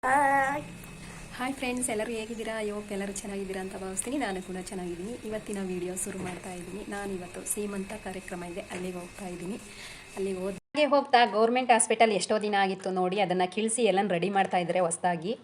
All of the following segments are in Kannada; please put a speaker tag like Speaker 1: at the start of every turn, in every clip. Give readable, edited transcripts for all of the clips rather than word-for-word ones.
Speaker 1: ಹಾಯ್ ಫ್ರೆಂಡ್ಸ್, ಎಲ್ಲರೂ ಹೇಗಿದ್ದೀರಾ? ಎಲ್ಲರೂ ಚೆನ್ನಾಗಿದ್ದೀರಾ ಅಂತ ಭಾವಿಸ್ತೀನಿ. ನಾನು ಕೂಡ ಚೆನ್ನಾಗಿದ್ದೀನಿ. ಇವತ್ತಿನ ವಿಡಿಯೋ ಶುರು ಮಾಡ್ತಾ ಇದ್ದೀನಿ. ನಾನು ಇವತ್ತು ಸೀಮಂತ ಕಾರ್ಯಕ್ರಮ ಇದೆ, ಅಲ್ಲಿಗೆ ಹೋಗ್ತಾ ಇದ್ದೀನಿ. ಹಾಗೆ ಹೋಗ್ತಾ ಗೌರ್ಮೆಂಟ್ ಹಾಸ್ಪಿಟಲ್ ಎಷ್ಟೋ ದಿನ ಆಗಿತ್ತು ನೋಡಿ, ಅದನ್ನು ಕಿಳಿಸಿ ಎಲ್ಲ ರೆಡಿ ಮಾಡ್ತಾ ಇದ್ದಾರೆ ಹೊಸದಾಗಿ.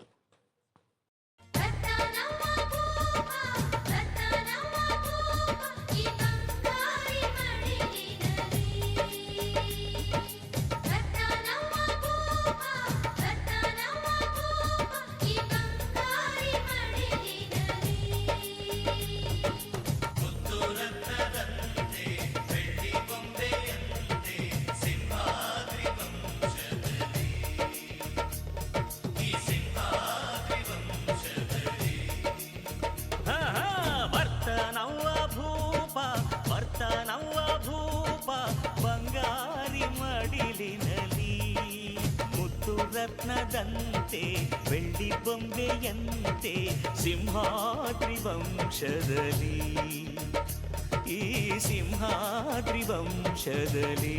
Speaker 2: ರತ್ನದಂತೆ ಬೆಳ್ಳಿ ಬೊಂಬೆಯಂತೆ ಸಿಂಹಾದ್ರಿ ವಂಶದಲ್ಲಿ, ಈ ಸಿಂಹಾದ್ರಿ ವಂಶದಲ್ಲಿ.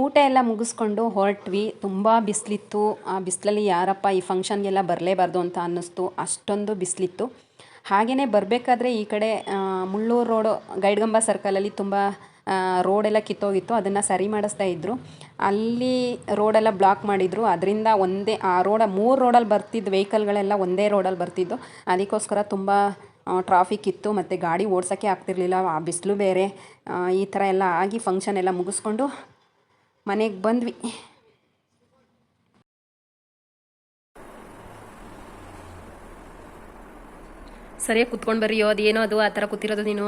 Speaker 1: ಊಟ ಎಲ್ಲ ಮುಗಿಸ್ಕೊಂಡು ಹೊರಟ್ವಿ. ತುಂಬ ಬಿಸಿಲಿತ್ತು. ಆ ಬಿಸಿಲಲ್ಲಿ ಯಾರಪ್ಪ ಈ ಫಂಕ್ಷನ್ಗೆಲ್ಲ ಬರಲೇಬಾರ್ದು ಅಂತ ಅನ್ನಿಸ್ತು, ಅಷ್ಟೊಂದು ಬಿಸಿಲಿತ್ತು. ಹಾಗೆಯೇ ಬರಬೇಕಾದ್ರೆ ಈ ಕಡೆ ಮುಳ್ಳೂರು ರೋಡು ಗೈಡ್ಗಂಬ ಸರ್ಕಲಲ್ಲಿ ತುಂಬ ರೋಡೆಲ್ಲ ಕಿತ್ತೋಗಿತ್ತು, ಅದನ್ನು ಸರಿ ಮಾಡಿಸ್ತಾ ಇದ್ದರು. ಅಲ್ಲಿ ರೋಡೆಲ್ಲ ಬ್ಲಾಕ್ ಮಾಡಿದರು. ಅದರಿಂದ ಆ ಮೂರು ರೋಡಲ್ಲಿ ಬರ್ತಿದ್ದು ವೆಹಿಕಲ್ಗಳೆಲ್ಲ ಒಂದೇ ರೋಡಲ್ಲಿ ಬರ್ತಿದ್ದು. ಅದಕ್ಕೋಸ್ಕರ ತುಂಬ ಟ್ರಾಫಿಕ್ ಇತ್ತು ಮತ್ತು ಗಾಡಿ ಓಡ್ಸೋಕ್ಕೆ ಆಗ್ತಿರ್ಲಿಲ್ಲ. ಆ ಬಿಸಿಲು ಬೇರೆ. ಈ ಥರ ಎಲ್ಲ ಆಗಿ ಫಂಕ್ಷನ್ ಎಲ್ಲ ಮುಗಿಸ್ಕೊಂಡು ಮನೆಗೆ ಬಂದ್ವಿ. ಸರಿಯಾಗಿ ಕುತ್ಕೊಂಡು ಬರೀಯೋ, ಅದೇನೋ ಅದು ಆ ಥರ ಕೂತಿರೋದು ನೀನು.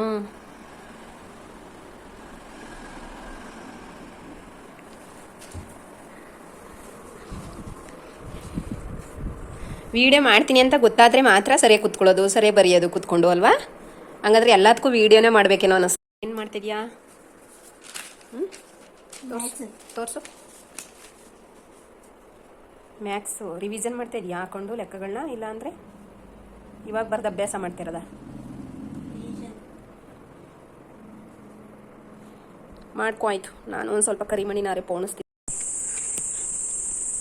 Speaker 1: ವಿಡಿಯೋ ಮಾಡ್ತೀನಿ ಅಂತ ಗೊತ್ತಾದರೆ ಮಾತ್ರ ಸರಿಯಾಗಿ ಕುತ್ಕೊಳ್ಳೋದು, ಸರಿಯಾಗಿ ಬರೆಯೋದು ಕುತ್ಕೊಂಡು ಅಲ್ವಾ? ಹಂಗಾದ್ರೆ ಎಲ್ಲದಕ್ಕೂ ವಿಡಿಯೋನೇ ಮಾಡಬೇಕೇನೋ ಅನ್ನಿಸ್ತು. ಏನು ಮಾಡ್ತಿದ್ಯಾ? ತೋರಿಸು. ಮ್ಯಾಥ್ಸು ರಿವಿಷನ್ ಮಾಡ್ತಾ ಇದೆಯಾ ಹಾಕೊಂಡು ಲೆಕ್ಕಗಳನ್ನ? ಇಲ್ಲ ಅಂದರೆ ಇವಾಗ ಬರ್ದು ಅಭ್ಯಾಸ ಮಾಡ್ತಿರೋದ? ಮಾಡ್ಕೊ ಆಯಿತು. ನಾನು ಒಂದು ಸ್ವಲ್ಪ ಕರಿಮಣಿನಾರೆ ಪೋಣಿಸ್ತೀನಿ.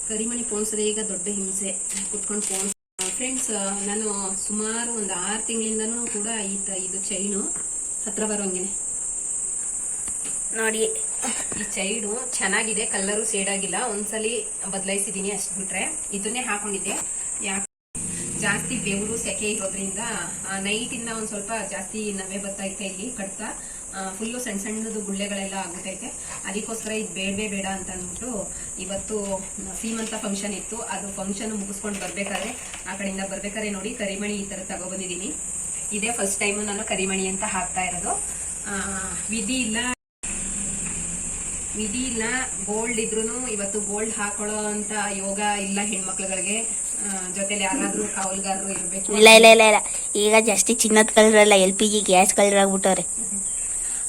Speaker 1: ಕರಿಮಣಿ ಪೋಣಿಸೋದೇ ಈಗ ದೊಡ್ಡ ಹಿಂಸೆ, ಕುತ್ಕೊಂಡು ಪೋಣಿಸ್. ಫ್ರೆಂಡ್ಸ್, ನಾನು ಸುಮಾರು ಒಂದು 6 ತಿಂಗಳಿಂದನೂ ಕೂಡ ಇದು ಚೈನು ಹತ್ರ ಬರೋಂಗೆ ನೋಡಿ. ಈ ಚೈನು ಚೆನ್ನಾಗಿದೆ, ಕಲ್ಲರು ಸೇಡ್ ಆಗಿಲ್ಲ. ಒಂದ್ಸಲಿ ಬದಲಾಯಿಸಿದ್ದೀನಿ ಅಷ್ಟು ಬಿಟ್ರೆ. ಇದನ್ನೇ ಹಾಕೊಂಡಿದ್ದೆ. ಯಾಕೆ ಜಾಸ್ತಿ ಬೆವರು ಸೆಕೆ ಇರೋದ್ರಿಂದ ನೈಟಿಂದ ಒಂದು ಸ್ವಲ್ಪ ಜಾಸ್ತಿ ನವೆ ಬರ್ತೈತೆ. ಇಲ್ಲಿ ಕಟ್ತಾ ಫುಲ್ಲು ಸಣ್ಣ ಸಣ್ಣದು ಗುಳ್ಳೆಗಳೆಲ್ಲ ಆಗ್ಬಿಟ್ಟೈತೆ. ಅದಕ್ಕೋಸ್ಕರ ಇದು ಬೇಡ ಅಂತ ಅಂದ್ಬಿಟ್ಟು ಇವತ್ತು ಸೀಮಂತ ಫಂಕ್ಷನ್ ಇತ್ತು. ಅದು ಫಂಕ್ಷನ್ ಮುಗಿಸ್ಕೊಂಡು ಬರ್ಬೇಕಾದ್ರೆ, ಆ ಕಡೆಯಿಂದ ಬರ್ಬೇಕಾದ್ರೆ ನೋಡಿ ಕರಿಮಣಿ ಈ ಥರ ತಗೊಬಂದಿದ್ದೀನಿ. ಇದೇ ಫಸ್ಟ್ ಟೈಮು ನಾನು ಕರಿಮಣಿ ಅಂತ ಹಾಕ್ತಾ ಇರೋದು. ವಿಧಿ ಇಲ್ಲ, ಗೋಲ್ಡ್ ಇದ್ರೂ ಇವತ್ತು ಗೋಲ್ಡ್ ಹಾಕೊಳ್ಳೋ ಅಂತ ಯೋಗ ಇಲ್ಲ ಹೆಣ್ಮಕ್ಳುಗಳಿಗೆ. ಜೊತೆಲಿ ಯಾರಾದ್ರೂ ಕಾವಲ್ಗಾರರು ಇರಬೇಕು.
Speaker 3: ಇಲ್ಲ, ಈಗ ಜಾಸ್ತಿ ಚಿನ್ನದ ಕಲರಲ್ಲ, LPG ಗ್ಯಾಸ್ ಕಲರ್ ಆಗ್ಬಿಟ್ಟವ್ರೆ.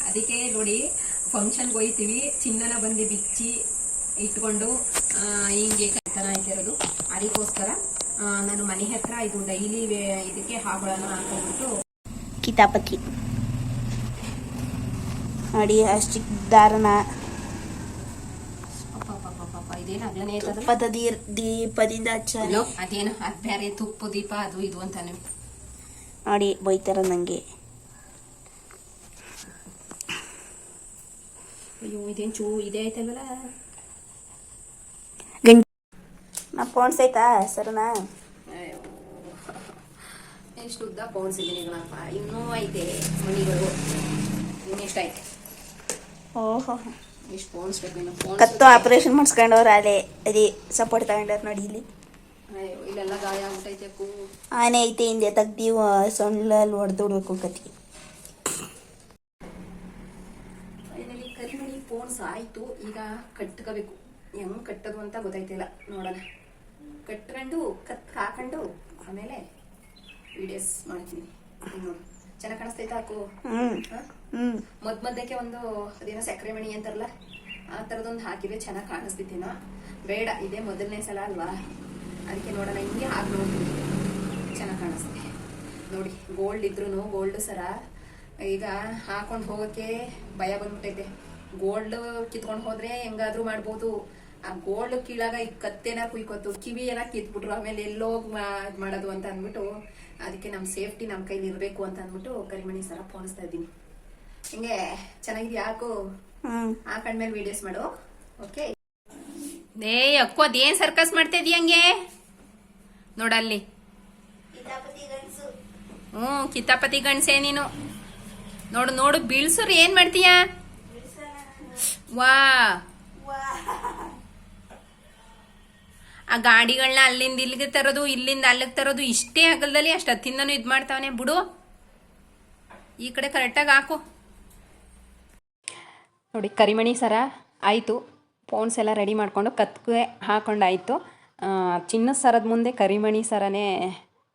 Speaker 1: ಅದಕ್ಕೆ ನೋಡಿ, ಫಂಕ್ಷನ್ಗೆ ಹೋಯ್ತೀವಿ, ಚಿನ್ನನ ಬಂದು ಬಿಚ್ಚಿ ಇಟ್ಕೊಂಡು ಹಿಂಗೆ ಕಳ್ತನ ಇರೋದು. ಅದಕ್ಕೋಸ್ಕರ ನಾನು ಮನೆ ಹತ್ರ ಇದು ಡೈಲಿ ಇದಕ್ಕೆ ಹಾಕೊಳ್ಳೋಣ ಅಂತಂದ್ಬಿಟ್ಟು
Speaker 3: ಕಿತಾಪತಿ ನೋಡಿ. ಅಷ್ಟು ದಾರನ ದೀಪದಿಂದ ಹಚ್ಚಲು
Speaker 1: ಅದೇನು ಅದು ಬೇರೆ, ತುಪ್ಪ ದೀಪ ಅದು ಇದು ಅಂತಾನೆ
Speaker 3: ನೋಡಿ ಬೈತಾರ ನಂಗೆ.
Speaker 1: ಅಯ್ಯೋ, ಇದೇನು ಇದೇ ಐತಲ್ವಲ್ಲ.
Speaker 3: ನಾ ಪೋಣ್ಸೈತಾ ಸರನಾ?
Speaker 1: ಎಷ್ಟು ಉದ್ದ ಪೋಣಿಸಿದ್ದೀನಿ ಇನ್ನೂ ಐತೆ ಮಣಿಗಳು. ಇನ್ನೆಷ್ಟೈತೆ?
Speaker 3: ಓಹೋ,
Speaker 1: ಎಷ್ಟು ಪೋಣಿಸ್ಬೇಕು ಇನ್ನು.
Speaker 3: ಕತ್ತು ಆಪರೇಷನ್ ಮಾಡಿಸ್ಕೊಂಡವ್ರ ಅದೇ ಸಪೋರ್ಟ್ ತಗೊಂಡವ್ರ ನೋಡಿ ಇಲ್ಲಿ.
Speaker 1: ಅಯ್ಯೋ, ಇಲ್ಲೆಲ್ಲ ಗಾಯ ಆಗ್ಬಿಟ್ಟೈತೆ.
Speaker 3: ಆನೆ ಐತೆ ಹಿಂದೆ ತೆಗ್ದೀವ, ಸೊಳ್ಳೆಲ್ಲಿ ಹೊಡೆದೋಡ್ಬೇಕು ಕತ್ತಿ.
Speaker 1: ಕರಿಮಣಿ ಪೋಣ್ಸ್ ಆಯ್ತು. ಈಗ ಕಟ್ಕೋಬೇಕು. ಹೆಂಗ್ ಕಟ್ಟೋದು ಅಂತ ಗೊತ್ತಾಯ್ತಿಲ್ಲ, ನೋಡೋಣ. ಕಟ್ಕೊಂಡು ಹಾಕೊಂಡು ಆಮೇಲೆ ವಿಡಿಯೋಸ್ ಮಾಡ್ತೀನಿ. ನೋಡಿ ಚೆನ್ನಾಗಿ ಕಾಣಿಸ್ತೈತೆ. ಹಾಕು. ಮಧ್ಯಕ್ಕೆ ಒಂದು ಅದೇನೋ ಸಕ್ಕರೆ ಮಣಿ ಅಂತಾರಲ್ಲ, ಆ ಥರದೊಂದು ಹಾಕಿದ್ರೆ ಚೆನ್ನಾಗಿ ಕಾಣಿಸ್ತಿದ್ದೀನೋ ಬೇಡ. ಇದೇ ಮೊದಲನೇ ಸಲ ಅಲ್ವಾ, ಅದಕ್ಕೆ ನೋಡೋಣ. ಹಿಂಗೆ ಹಾಕಿ ನೋಡ್ತೀನಿ, ಚೆನ್ನಾಗಿ ಕಾಣಿಸ್ತೆ ನೋಡಿ. ಗೋಲ್ಡ್ ಇದ್ರೂ ಗೋಲ್ಡ್ ಸರ ಈಗ ಹಾಕೊಂಡು ಹೋಗೋಕ್ಕೆ ಭಯ ಬಂದ್ಬಿಟ್ಟೈತೆ. ಗೋಲ್ಡ್ ಕಿತ್ಕೊಂಡು ಹೋದ್ರೆ ಹೆಂಗಾದ್ರೂ ಮಾಡ್ಬೋದು, ಆ ಗೋಲ್ಡ್ ಕೀಳಾಗ ಈ ಕತ್ತೆನ ಕುಯ್ಕೊತು ಕಿವಿ ಎಲ್ಲ ಕಿತ್ಬಿಟ್ರು ಆಮೇಲೆ ಎಲ್ಲೋಗ್ ಇದ್ ಮಾಡೋದು ಅಂತ ಅಂದ್ಬಿಟ್ಟು ಅದಕ್ಕೆ ನಮ್ಮ ಸೇಫ್ಟಿ ನಮ್ಮ ಕೈಲಿ ಇರಬೇಕು ಅಂತ ಅಂದ್ಬಿಟ್ಟು ಕರಿಮಣಿ ಸರ ಪೋಣಿಸ್ತಾ ಇದ್ದೀನಿ. ಹಿಂಗೆ ಚೆನ್ನಾಗಿದೆ ಯಾಕೋ ಹಾಕೊಂಡ್ಮೇಲೆ ವಿಡಿಯೋಸ್ ಮಾಡು. ಓಕೆ ನೇ ಅಕ್ಕೋ ಅದೇನ್ ಸರ್ಕಸ್ ಮಾಡ್ತಾ ಇದೀಯ ಹಂಗೆ ನೋಡಲ್ಲಿ. ಕಿತಾಪತಿ ಗಂಡ್ಸೆ ನೀನು. ನೋಡು ನೋಡು ಬೀಳ್ಸೋರು ಏನ್ ಮಾಡ್ತೀಯ? ವಾ ಆ ಗಾಡಿಗಳನ್ನ ಅಲ್ಲಿಂದ ಇಲ್ಲಿಗೆ ತರೋದು ಇಲ್ಲಿಂದ ಅಲ್ಲಿಗೆ ತರೋದು ಇಷ್ಟೇ ಆಗಲ್ದಲ್ಲಿ ಅಷ್ಟು ಹತ್ತಿಂದನೂ ಇದ್ ಮಾಡ್ತಾವನೆ ಬಿಡು. ಈ ಕಡೆ ಕರೆಕ್ಟಾಗಿ ಹಾಕು. ನೋಡಿ ಕರಿಮಣಿ ಸರ ಆಯಿತು. ಪೋನ್ಸ್ ಎಲ್ಲ ರೆಡಿ ಮಾಡಿಕೊಂಡು ಕತ್ಗೆ ಹಾಕೊಂಡಾಯಿತು. ಚಿನ್ನದ ಸರದ ಮುಂದೆ ಕರಿಮಣಿ ಸರನೇ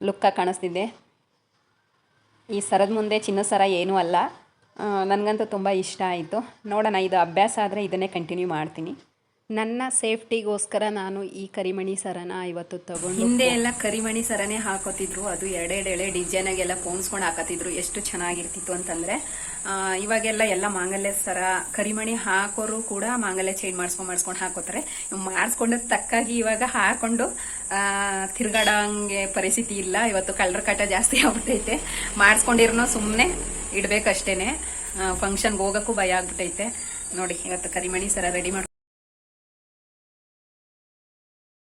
Speaker 1: ಲುಕ್ಕಾಗಿ ಕಾಣಿಸ್ತಿದ್ದೆ. ಈ ಸರದ ಮುಂದೆ ಚಿನ್ನದ ಸರ ಏನೂ ಅಲ್ಲ. ನನಗಂತೂ ತುಂಬ ಇಷ್ಟ ಆಯಿತು. ನೋಡೋಣ, ಇದು ಅಭ್ಯಾಸ ಆದರೆ ಇದನ್ನೇ ಕಂಟಿನ್ಯೂ ಮಾಡ್ತೀನಿ. ನನ್ನ ಸೇಫ್ಟಿಗೋಸ್ಕರ ನಾನು ಈ ಕರಿಮಣಿ ಸರನ ಇವತ್ತು ತಗೊಂಡು, ಹಿಂದೆ ಎಲ್ಲ ಕರಿಮಣಿ ಸರನೇ ಹಾಕೋತಿದ್ರು. ಅದು ಎರಡೆರಡೆಳೆ ಡಿಸೈನಾಗೆಲ್ಲ ಪೋಣಿಸ್ಕೊಂಡು ಹಾಕೋತಿದ್ರು. ಎಷ್ಟು ಚೆನ್ನಾಗಿರ್ತಿತ್ತು ಅಂತಂದರೆ, ಇವಾಗೆಲ್ಲ ಎಲ್ಲ ಮಾಂಗಲ್ಯ ಸರ ಕರಿಮಣಿ ಹಾಕೋರು ಕೂಡ ಮಾಂಗಲ್ಯ ಚೈನ್ ಮಾಡಿಸ್ಕೊಂಡು ಹಾಕೋತಾರೆ. ಮಾಡಿಸ್ಕೊಂಡದ್ ತಕ್ಕಾಗಿ ಇವಾಗ ಹಾಕೊಂಡು ತಿರ್ಗಾಡಂಗೆ ಪರಿಸ್ಥಿತಿ ಇಲ್ಲ. ಇವತ್ತು ಕಳ್ಳರ ಕಾಟ ಜಾಸ್ತಿ ಆಗ್ಬಿಟ್ಟೈತೆ. ಮಾಡಿಸ್ಕೊಂಡಿರೋನು ಸುಮ್ಮನೆ ಇಡ್ಬೇಕಷ್ಟೇನೆ. ಫಂಕ್ಷನ್ಗೆ ಹೋಗೋಕ್ಕೂ ಭಯ ಆಗ್ಬಿಟ್ಟೈತೆ. ನೋಡಿ ಇವತ್ತು ಕರಿಮಣಿ ಸರ ರೆಡಿ ಮಾಡಿ